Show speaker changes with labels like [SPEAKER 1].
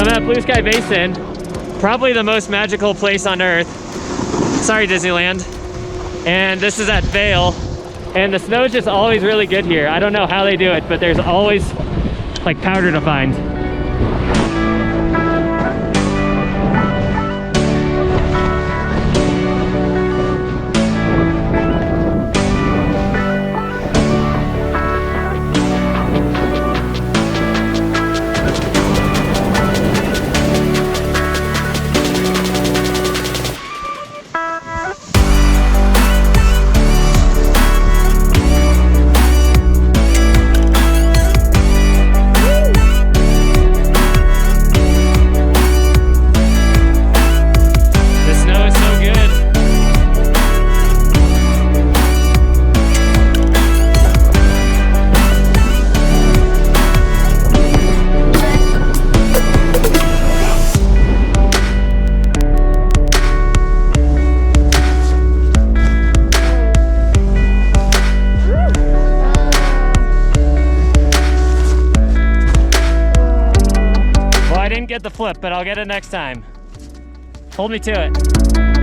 [SPEAKER 1] I'm at Blue Sky Basin, probably the most magical place on earth. Sorry, Disneyland. And this is at Vail. And the snow is just always really good here. I don't know how they do it, but there's always like powder to find. Get the flip, but I'll get it next time. Hold me to it.